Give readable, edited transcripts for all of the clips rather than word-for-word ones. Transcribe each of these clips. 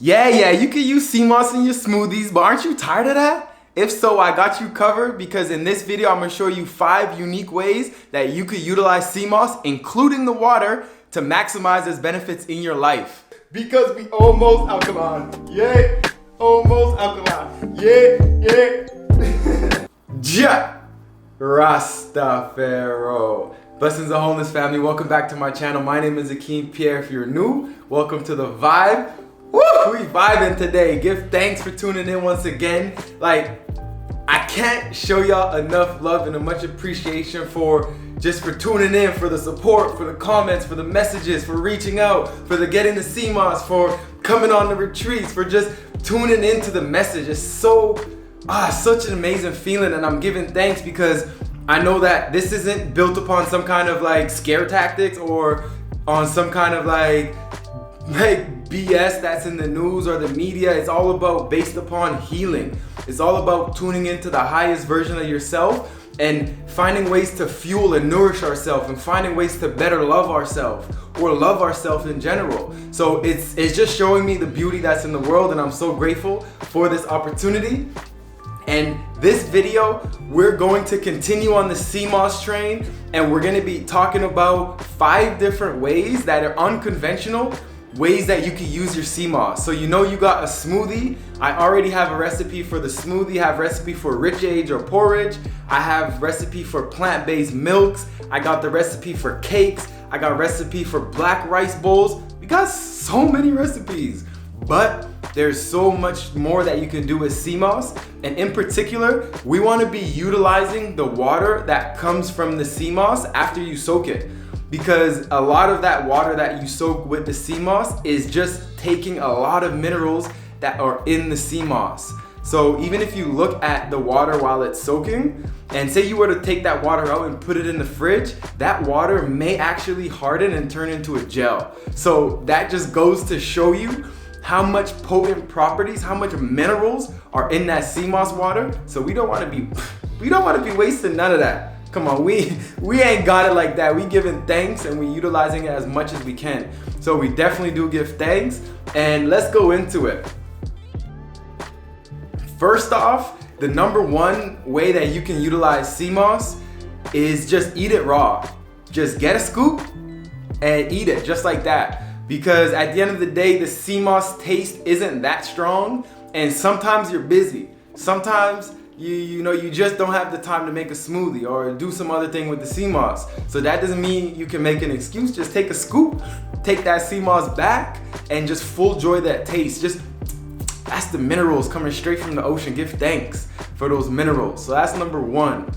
Yeah, you can use sea moss in your smoothies, but aren't you tired of that? If so, I got you covered because in this video, I'm gonna show you 5 unique ways that you could utilize sea moss, including the water, to maximize its benefits in your life. Because we almost alkaline, yeah, almost alkaline, yeah. Ja Rastafaro. Blessings and wholeness, family. Welcome back to my channel. My name is Akeem. Pierre, if you're new, welcome to the vibe. Woo, we vibing today. Give thanks for tuning in once again. I can't show y'all enough love and much appreciation for tuning in, for the support, for the comments, for the messages, for reaching out, for the getting the Seamoss, for coming on the retreats, for just tuning into the message. It's such an amazing feeling, and I'm giving thanks because I know that this isn't built upon some kind of scare tactics or on some kind of BS that's in the news or the media. It's all about based upon healing. It's all about tuning into the highest version of yourself and finding ways to fuel and nourish ourselves and finding ways to better love ourselves or love ourselves in general. So it's just showing me the beauty that's in the world, and I'm so grateful for this opportunity. And this video, we're going to continue on the Seamoss train, and we're gonna be talking about 5 different ways that are unconventional ways that you can use your Seamoss. So you got a smoothie. I already have a recipe for the smoothie. I have recipe for rich age or porridge. I have recipe for plant-based milks. I got the recipe for cakes. I got recipe for black rice bowls. We got so many recipes, but there's so much more that you can do with Seamoss. And in particular, we want to be utilizing the water that comes from the Seamoss after you soak it. Because a lot of that water that you soak with the Seamoss is just taking a lot of minerals that are in the Seamoss. So even if you look at the water while it's soaking, and say you were to take that water out and put it in the fridge, that water may actually harden and turn into a gel. So that just goes to show you how much potent properties, how much minerals are in that Seamoss water. So we don't want to be wasting none of that. Come on, we ain't got it like that. We giving thanks and we utilizing it as much as we can. So we definitely do give thanks, and let's go into it. First off, the number 1 way that you can utilize Seamoss is just eat it raw. Just get a scoop and eat it just like that. Because at the end of the day, the Seamoss taste isn't that strong, and sometimes you're busy. Sometimes you just don't have the time to make a smoothie or do some other thing with the Seamoss. So that doesn't mean you can make an excuse. Just take a scoop, take that Seamoss back, and just full enjoy that taste. That's the minerals coming straight from the ocean. Give thanks for those minerals. So that's number 1.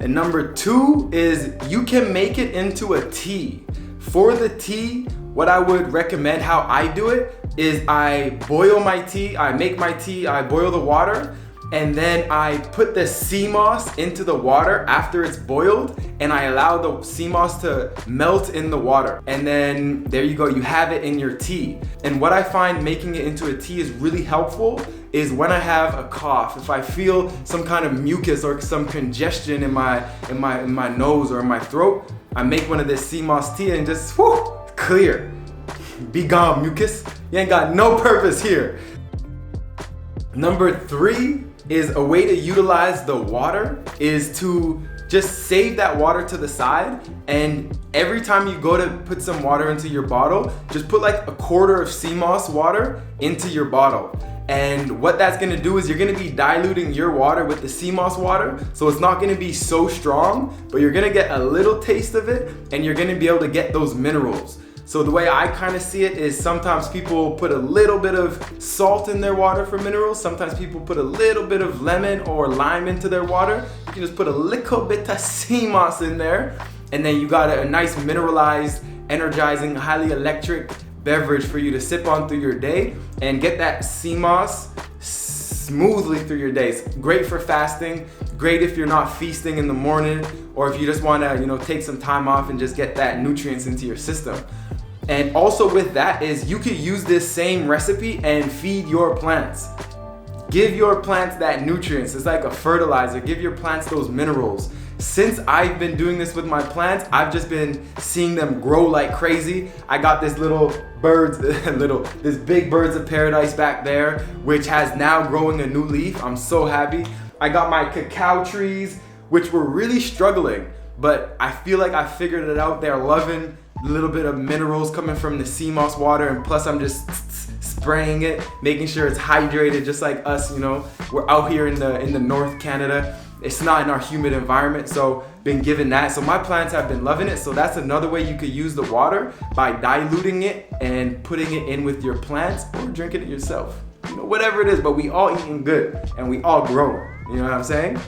And number 2 is you can make it into a tea. For the tea, what I would recommend, how I do it, is I boil my tea, I make my tea, I boil the water, and then I put the Seamoss into the water after it's boiled, and I allow the Seamoss to melt in the water. And then there you go, you have it in your tea. And what I find making it into a tea is really helpful is when I have a cough, if I feel some kind of mucus or some congestion in my nose or in my throat, I make one of this Seamoss tea and just clear. Be gone, mucus. You ain't got no purpose here. Number 3 is a way to utilize the water is to just save that water to the side, and every time you go to put some water into your bottle, just put a quarter of Seamoss water into your bottle. And what that's gonna do is you're gonna be diluting your water with the Seamoss water, so it's not gonna be so strong, but you're gonna get a little taste of it, and you're gonna be able to get those minerals. So the way I kind of see it is sometimes people put a little bit of salt in their water for minerals. Sometimes people put a little bit of lemon or lime into their water. You can just put a little bit of Seamoss in there, and then you got a nice mineralized, energizing, highly electric beverage for you to sip on through your day and get that Seamoss smoothly through your days. Great for fasting, great if you're not feasting in the morning, or if you just want to take some time off and just get that nutrients into your system. And also with that is you could use this same recipe and feed your plants. Give your plants that nutrients. It's like a fertilizer. Give your plants those minerals. since I've been doing this with my plants, I've just been seeing them grow like crazy. I got this little birds, this big birds of paradise back there, which has now growing a new leaf. I'm so happy. I got my cacao trees, which were really struggling, but I feel like I figured it out. They're loving a little bit of minerals coming from the Seamoss water, and plus I'm just spraying it, making sure it's hydrated, just like us, you know. We're out here in the North Canada. It's not in our humid environment, so been given that. So my plants have been loving it. So that's another way you could use the water, by diluting it and putting it in with your plants, or drinking it yourself. You know, whatever it is, but we all eating good and we all growing. You know what I'm saying?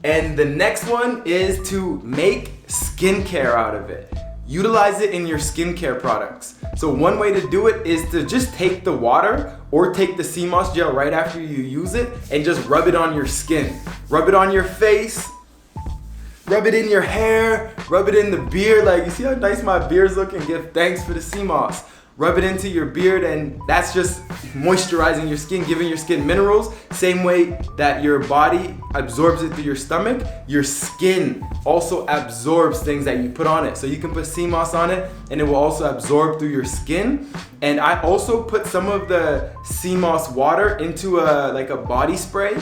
And the next one is to make skincare out of it. Utilize it in your skincare products. So one way to do it is to just take the water or take the Seamoss gel right after you use it and just rub it on your skin. Rub it on your face, rub it in your hair, rub it in the beard. Like, you see how nice my beard's looking? Give thanks for the Seamoss. Rub it into your beard, and that's just moisturizing your skin, giving your skin minerals. Same way that your body absorbs it through your stomach, your skin also absorbs things that you put on it. So you can put Seamoss on it and it will also absorb through your skin. And I also put some of the Seamoss water into like a body spray,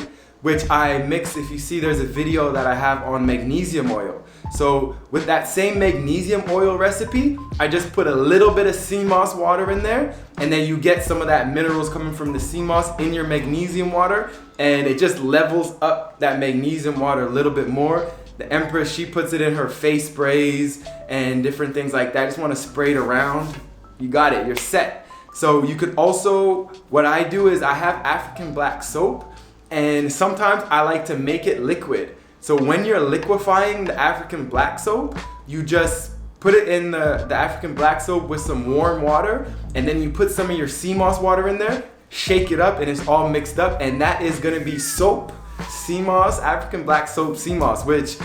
which I mix. If you see, there's a video that I have on magnesium oil. So with that same magnesium oil recipe, I just put a little bit of Seamoss water in there, and then you get some of that minerals coming from the Seamoss in your magnesium water, and it just levels up that magnesium water a little bit more. The Empress, she puts it in her face sprays and different things like that. I just want to spray it around. You got it, you're set. So you could also, what I do is I have African black soap, and sometimes I like to make it liquid. So when you're liquefying the African black soap, you just put it in the African black soap with some warm water, and then you put some of your Seamoss water in there, shake it up, and it's all mixed up, and that is gonna be soap, Seamoss, African black soap Seamoss, which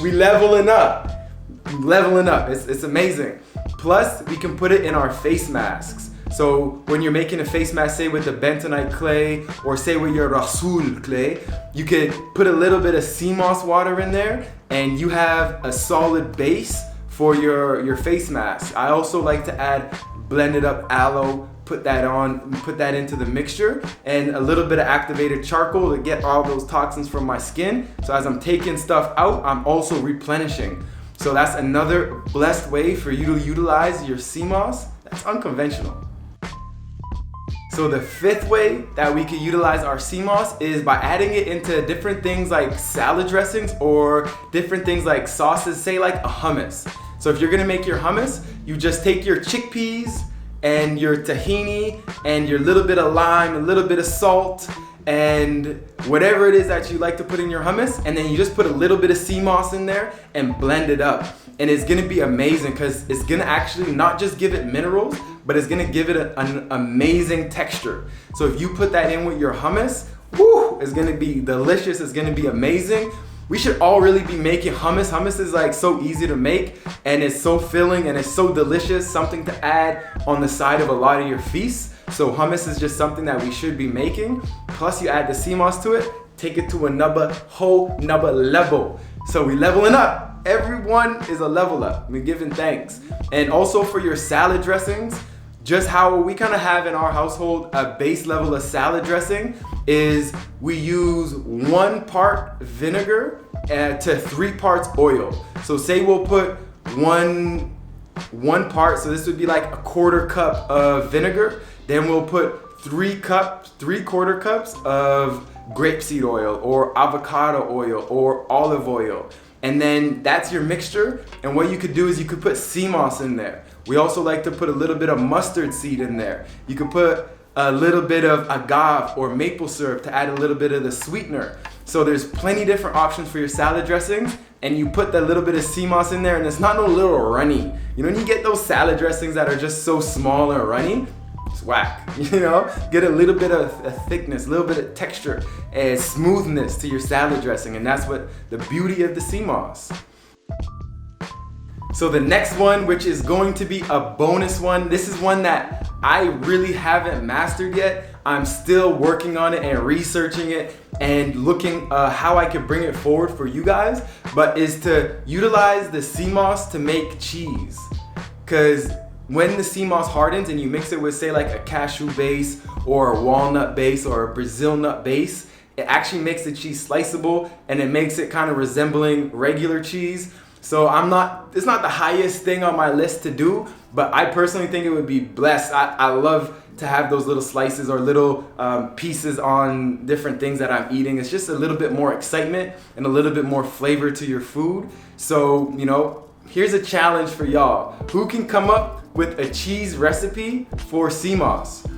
we leveling up. It's amazing. Plus, we can put it in our face masks. So when you're making a face mask, say with the bentonite clay, or say with your Rasool clay, you could put a little bit of Seamoss water in there, and you have a solid base for your face mask. I also like to add blended up aloe, put that into the mixture, and a little bit of activated charcoal to get all those toxins from my skin. So as I'm taking stuff out, I'm also replenishing. So that's another blessed way for you to utilize your Seamoss. That's unconventional. So the fifth way that we can utilize our Seamoss is by adding it into different things like salad dressings, or different things like sauces, say like a hummus. So if you're gonna make your hummus, you just take your chickpeas and your tahini and your little bit of lime, a little bit of salt, and whatever it is that you like to put in your hummus, and then you just put a little bit of Seamoss in there and blend it up. And it's gonna be amazing, because it's gonna actually not just give it minerals, but it's gonna give it an amazing texture. So if you put that in with your hummus, woo, it's gonna be delicious, it's gonna be amazing. We should all really be making hummus. Hummus is like so easy to make, and it's so filling, and it's so delicious, something to add on the side of a lot of your feasts. So hummus is just something that we should be making. Plus you add the Seamoss to it, take it to another whole nother level. So we leveling up. Everyone is a level up. We're giving thanks. And also for your salad dressings, just how we kind of have in our household a base level of salad dressing is we use 1 part vinegar to 3 parts oil. So say we'll put one part, so this would be like a 1/4 cup of vinegar. Then we'll put 3/4 cups of grapeseed oil, or avocado oil, or olive oil. And then that's your mixture. And what you could do is you could put Seamoss in there. We also like to put a little bit of mustard seed in there. You could put a little bit of agave or maple syrup to add a little bit of the sweetener. So there's plenty different options for your salad dressings, and you put that little bit of Seamoss in there, and it's not no little runny. You know, when you get those salad dressings that are just so small and runny, it's whack. You know, get a little bit of a thickness, a little bit of texture and smoothness to your salad dressing, and that's what the beauty of the Seamoss. So the next one, which is going to be a bonus one, this is one that I really haven't mastered yet. I'm still working on it and researching it and looking how I could bring it forward for you guys, but is to utilize the Seamoss to make cheese. Because when the Seamoss hardens and you mix it with, say, like a cashew base or a walnut base or a Brazil nut base, it actually makes the cheese sliceable and it makes it kind of resembling regular cheese. So it's not the highest thing on my list to do, but I personally think it would be blessed. I love to have those little slices or little pieces on different things that I'm eating. It's just a little bit more excitement and a little bit more flavor to your food. So, you know, here's a challenge for y'all. Who can come up with a cheese recipe for Seamoss?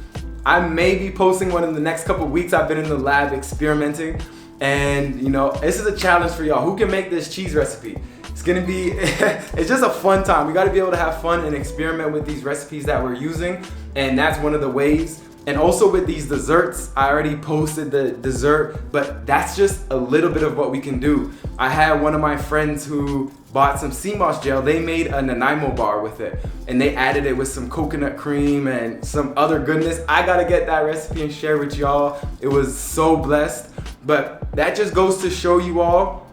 I may be posting one in the next couple weeks. I've been in the lab experimenting, and you know, this is a challenge for y'all. Who can make this cheese recipe? It's gonna be, it's just a fun time. We gotta be able to have fun and experiment with these recipes that we're using, and that's one of the ways. And also with these desserts, I already posted the dessert, but that's just a little bit of what we can do. I had one of my friends who bought some Seamoss gel. They made a Nanaimo bar with it, and they added it with some coconut cream and some other goodness. I gotta get that recipe and share with y'all. It was so blessed. But that just goes to show you all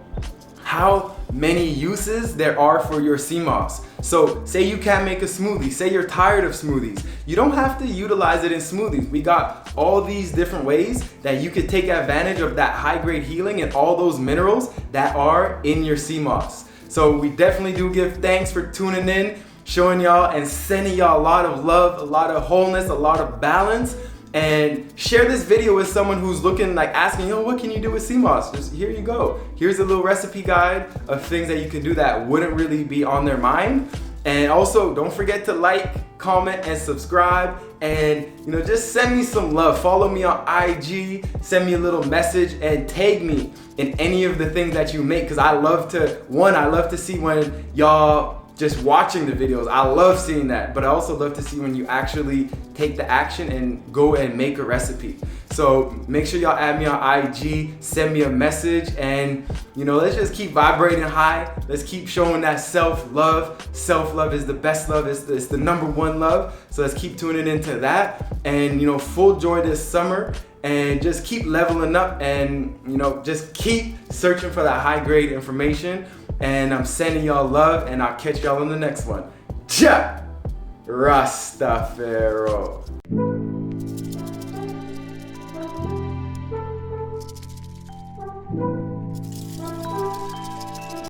how many uses there are for your Seamoss. So say you can't make a smoothie, say you're tired of smoothies. You don't have to utilize it in smoothies. We got all these different ways that you could take advantage of that high grade healing and all those minerals that are in your Seamoss. So we definitely do give thanks for tuning in, showing y'all and sending y'all a lot of love, a lot of wholeness, a lot of balance. And share this video with someone who's looking, like asking, yo, what can you do with Seamoss? Just here you go. Here's a little recipe guide of things that you can do that wouldn't really be on their mind. And also don't forget to like, comment, and subscribe. And you know, just send me some love. Follow me on IG, send me a little message, and tag me in any of the things that you make. Cause I love to see when y'all just watching the videos. I love seeing that, but I also love to see when you actually take the action and go and make a recipe. So make sure y'all add me on IG, send me a message, and you know, let's just keep vibrating high. Let's keep showing that self-love. Self-love is the best love. It's the number one love. So let's keep tuning into that, and you know, full joy this summer, and just keep leveling up, and you know, just keep searching for that high grade information. And I'm sending y'all love, and I'll catch y'all on the next one. Ja! Rastafaro.